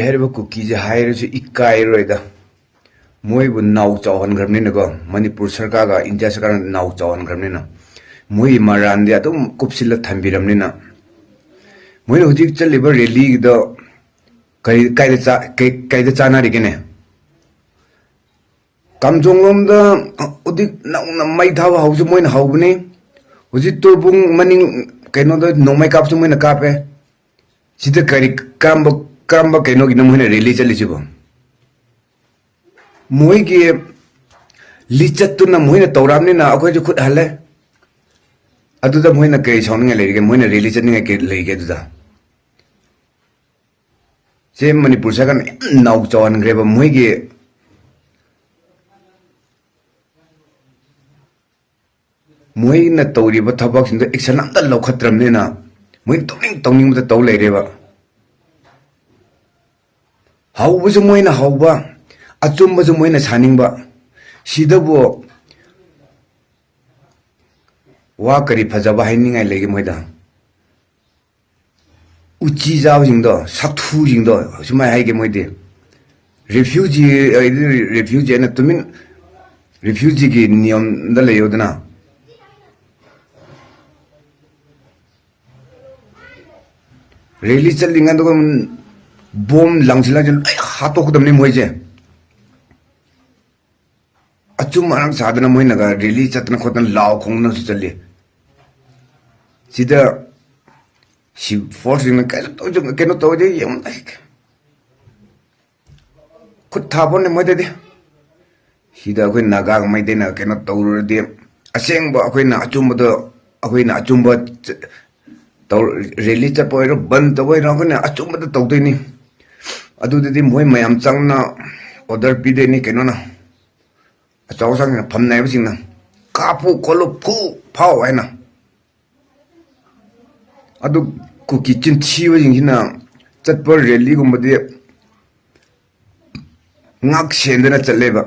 ꯍꯥꯏꯔꯤꯕ ꯀꯨꯀꯤꯁꯦ ꯍꯥꯏꯔꯁꯨ ꯏꯀꯥꯏꯔꯣꯏꯗ ꯃꯣꯏꯕꯨ ꯅꯥꯎ ꯆꯥꯎꯍꯟꯈ꯭ꯔꯕꯅꯤꯅꯀꯣ ꯃꯅꯤꯄꯨꯔ ꯁꯔꯀꯥꯔꯒ ꯏꯟꯗꯤꯌꯥ ꯁꯔꯀꯥꯔꯅ ꯅꯥꯎ ꯆꯥꯎꯍꯟꯈ꯭ꯔꯕꯅꯤꯅ ꯃꯣꯏꯒꯤ ꯃꯔꯥꯟꯗꯤ ꯑꯗꯨꯝ ꯀꯨꯞꯁꯤꯜꯂ ꯊꯝꯕꯤꯔꯕꯅꯤꯅ ꯃꯣꯏꯅ ꯍꯧꯖꯤꯛ ꯆꯠꯂꯤꯕ ꯔꯦꯂꯤꯒꯤꯗꯣ ꯀꯥꯏꯗ ꯆꯥꯅꯔꯤꯒꯦꯅꯦ ꯀꯥꯝꯖꯣꯡꯂꯣꯝꯗ ꯍꯧꯖꯤꯛ ꯅꯧꯅ ꯃꯩ ꯊꯥꯕ ꯍꯧꯁꯨ ꯃꯣꯏꯅ ꯍꯧꯕꯅꯤ ꯍꯧꯖꯤꯛ ꯇꯣꯔꯕꯨꯡ ꯃꯅꯤꯡ ꯀꯩꯅꯣꯗ ꯅꯣꯡꯃꯩ ꯀꯥꯞꯁꯨ ꯃꯣꯏꯅ ꯀꯥꯞꯄꯦ ꯁꯤꯗ ꯀꯔꯝꯕ ꯀꯩꯅꯣꯒꯤꯅꯣ ꯃꯣꯏꯅ ꯔꯦꯂꯤ ꯆꯠꯂꯤꯁꯤꯕꯣ ꯃꯣꯏꯒꯤ ꯂꯤꯆꯠꯇꯨꯅ ꯃꯣꯏꯅ ꯇꯧꯔꯛꯑꯕꯅꯤꯅ ꯑꯩꯈꯣꯏꯁꯨ ꯈꯨꯠ ꯍꯜꯂꯦ ꯑꯗꯨꯗ ꯃꯣꯏꯅ ꯀꯔꯤ ꯁꯥꯎꯅꯤꯡꯉꯥꯏ ꯂꯩꯔꯤꯒꯦ ꯃꯣꯏꯅ ꯔꯦꯂꯤ ꯆꯠꯅꯤꯡꯉꯥꯏ ꯀꯔꯤ ꯂꯩꯒꯦ ꯑꯗꯨꯗ ꯁꯦ ꯃꯅꯤꯄꯨꯔ ꯁꯔꯀꯥꯔꯅ ꯌꯥꯝ ꯅꯥꯎ ꯆꯥꯎꯍꯟꯈ꯭ꯔꯦꯕ ꯃꯣꯏꯅ ꯇꯧꯔꯤꯕ ꯊꯕꯛꯁꯤꯡꯗꯣ ꯑꯦꯛꯁꯟ ꯑꯝꯇ ꯂꯧꯈꯠꯇ꯭ꯔꯕꯅꯤꯅ ꯃꯣꯏꯅ ꯇꯧꯅꯤꯡꯕꯗ ꯇꯧ ꯂꯩꯔꯦꯕ ꯍꯧꯕꯁꯨ ꯃꯣꯏꯅ ꯍꯧꯕ ꯑꯆꯨꯝꯕꯁꯨ ꯃꯣꯏꯅ ꯁꯥꯅꯤꯡꯕ ꯁꯤꯗꯕꯨ ꯋꯥ ꯀꯔꯤ ꯐꯖꯕ ꯍꯥꯏꯅꯤꯡꯉꯥꯏ ꯂꯩꯒꯦ ꯃꯣꯏꯗ ꯎꯆꯤ ꯆꯥꯕꯁꯤꯡꯗꯣ ꯁꯥꯛꯊꯨꯁꯤꯡꯗꯣ ꯁꯨꯃꯥꯏꯅ ꯍꯥꯏꯒꯦ ꯃꯣꯏꯗꯤ ꯔꯤꯐ꯭ꯌꯨꯖꯤ ꯑꯩꯅ ꯇꯨꯃꯤꯟ ꯔꯤꯐ꯭ꯌꯨꯖꯤꯒꯤ ꯅꯤꯌꯝꯗ ꯂꯩꯌꯣꯗꯅ ꯔꯦꯂꯤ ꯆꯠꯂꯤꯉꯩꯗ ꯕꯣꯝ ꯂꯪꯁꯤꯜꯂꯒ ꯂꯣꯏ ꯍꯥꯠꯇꯣꯛꯀꯗꯕꯅꯤ ꯃꯣꯏꯁꯦ ꯑꯆꯨꯝ ꯑꯔꯥꯟ ꯁꯥꯗꯅ ꯃꯣꯏꯅꯒ ꯔꯦꯂꯤ ꯆꯠꯇꯅ ꯈꯣꯠꯇꯅ ꯂꯥꯎ ꯈꯣꯡꯗꯅꯁꯨ ꯆꯠꯂꯤ ꯁꯤꯗ ꯁꯤ ꯐꯣꯔꯁꯁꯤꯡꯅ ꯀꯩꯅꯣ ꯇꯧꯔꯗꯤ ꯌꯦꯡꯉꯨ ꯈꯨꯠ ꯊꯥꯕꯅꯦ ꯃꯣꯏꯗꯗꯤ ꯁꯤꯗ ꯑꯩꯈꯣꯏ ꯅꯥꯒꯥꯒ ꯃꯩꯇꯩꯅ ꯀꯩꯅꯣ ꯇꯧꯔꯨꯔꯗꯤ ꯑꯁꯦꯡꯕ ꯑꯩꯈꯣꯏꯅ ꯑꯆꯨꯝꯕ ꯔꯦꯂꯤ ꯆꯠꯄ ꯑꯣꯏꯔꯣ ꯕꯟ ꯇꯧꯕ ꯑꯣꯏꯔꯣ ꯑꯩꯈꯣꯏꯅ ꯑꯆꯨꯝꯕꯗ ꯇꯧꯗꯣꯏꯅꯤ ꯑꯗꯨꯗꯗꯤ ꯃꯣꯏ ꯃꯌꯥꯝ ꯆꯪꯅ ꯑꯣꯔꯗꯔ ꯄꯤꯗꯣꯏꯅꯤ ꯀꯩꯅꯣꯅ ꯑꯆꯧ ꯑꯁꯥꯡꯁꯤꯡꯅ ꯐꯝꯅꯥꯏꯕꯁꯤꯡꯅ ꯀꯥꯞꯄꯨ ꯈꯣꯠꯂꯨ ꯐꯥꯎ ꯍꯥꯏꯅ ꯑꯗꯨ ꯀꯨꯀꯤ ꯆꯤꯟꯊꯤꯕꯁꯤꯡꯁꯤꯅ ꯆꯠꯄ ꯔꯦꯂꯤꯒꯨꯝꯕꯗꯤ ꯉꯥꯛ ꯁꯦꯟꯗꯅ ꯆꯠꯂꯦꯕ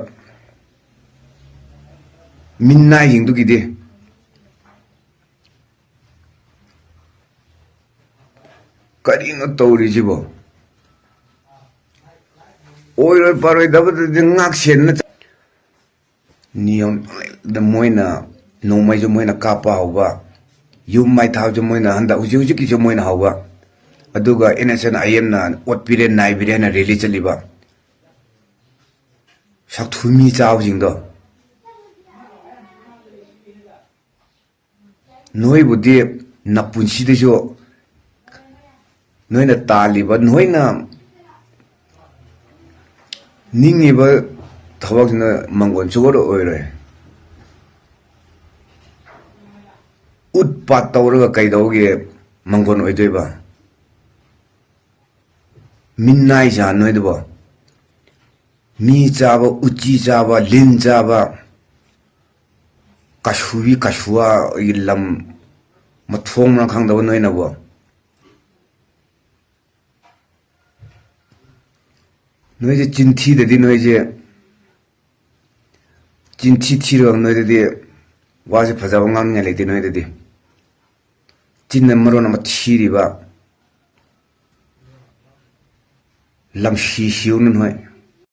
ꯃꯤꯅꯥꯏꯁꯤꯡꯗꯨꯒꯤꯗꯤ ꯀꯔꯤꯅꯣ ꯇꯧꯔꯤꯁꯤꯕꯣ ꯑꯣꯏꯔꯣꯏ ꯄꯥꯔꯣꯏꯗꯕꯗꯗꯤ ꯉꯥꯛ ꯁꯦꯟꯗꯅ ꯅꯤꯌꯣꯝꯗ ꯃꯣꯏꯅ ꯅꯣꯡꯃꯩꯁꯨ ꯃꯣꯏꯅ ꯀꯥꯞꯄ ꯍꯧꯕ ꯌꯨꯝ ꯃꯩ ꯊꯥꯕꯁꯨ ꯃꯣꯏꯅ ꯍꯧꯖꯤꯛꯀꯤꯁꯨ ꯃꯣꯏꯅ ꯍꯧꯕ ꯑꯗꯨꯒ NSN IM ꯑꯣꯠꯄꯤꯔꯦ ꯅꯥꯏꯕꯤꯔꯦ ꯍꯥꯏꯅ ꯔꯦꯂꯤ ꯆꯠꯂꯤꯕ ꯁꯥꯛꯊꯨꯃꯤ ꯆꯥꯕꯁꯤꯡꯗꯣ ꯅꯣꯏꯕꯨꯗꯤ ꯅꯄꯨꯟꯁꯤꯗꯁꯨ ꯅꯣꯏꯅ ꯇꯥꯜꯂꯤꯕ ꯅꯣꯏꯅ ꯅꯤꯡꯉꯤꯕ ꯊꯕꯛꯁꯤꯅ ꯃꯪꯒꯣꯜ ꯁꯨꯡꯑꯣꯏ ꯑꯣꯏꯔꯣꯏ ꯎꯠ ꯄꯥꯠ ꯇꯧꯔꯒ ꯀꯩꯗꯧꯒꯦ ꯃꯪꯒꯣꯜ ꯑꯣꯏꯗꯣꯏꯕ ꯃꯤꯅꯥꯏ ꯁꯥ ꯅꯣꯏꯗꯨꯕꯣ ꯃꯤ ꯆꯥꯕ ꯎꯆꯤ ꯆꯥꯕ ꯂꯤꯟ ꯆꯥꯕ ꯀꯥꯁꯨꯕꯤ ꯀꯥꯁꯨꯋꯥꯒꯤ ꯂꯝ ꯃꯊꯣꯡ ꯃꯔꯝ ꯈꯪꯗꯕ ꯅꯣꯏꯅꯕꯣ ꯅꯣꯏꯁꯦ ꯆꯤꯟꯊꯤꯗꯗꯤ ꯅꯣꯏꯁꯦ ꯆꯤꯟꯊꯤ ꯊꯤꯔꯒ ꯅꯣꯏꯗꯗꯤ ꯋꯥꯁꯦ ꯐꯖꯕ ꯉꯥꯡꯅꯤꯡꯉꯥꯏ ꯂꯩꯇꯦ ꯅꯣꯏꯗꯗꯤ ꯆꯤꯟꯅ ꯃꯔꯣꯟ ꯑꯃ ꯊꯤꯔꯤꯕ ꯂꯝꯁꯤ ꯁꯤꯌꯨꯅ ꯅꯣꯏ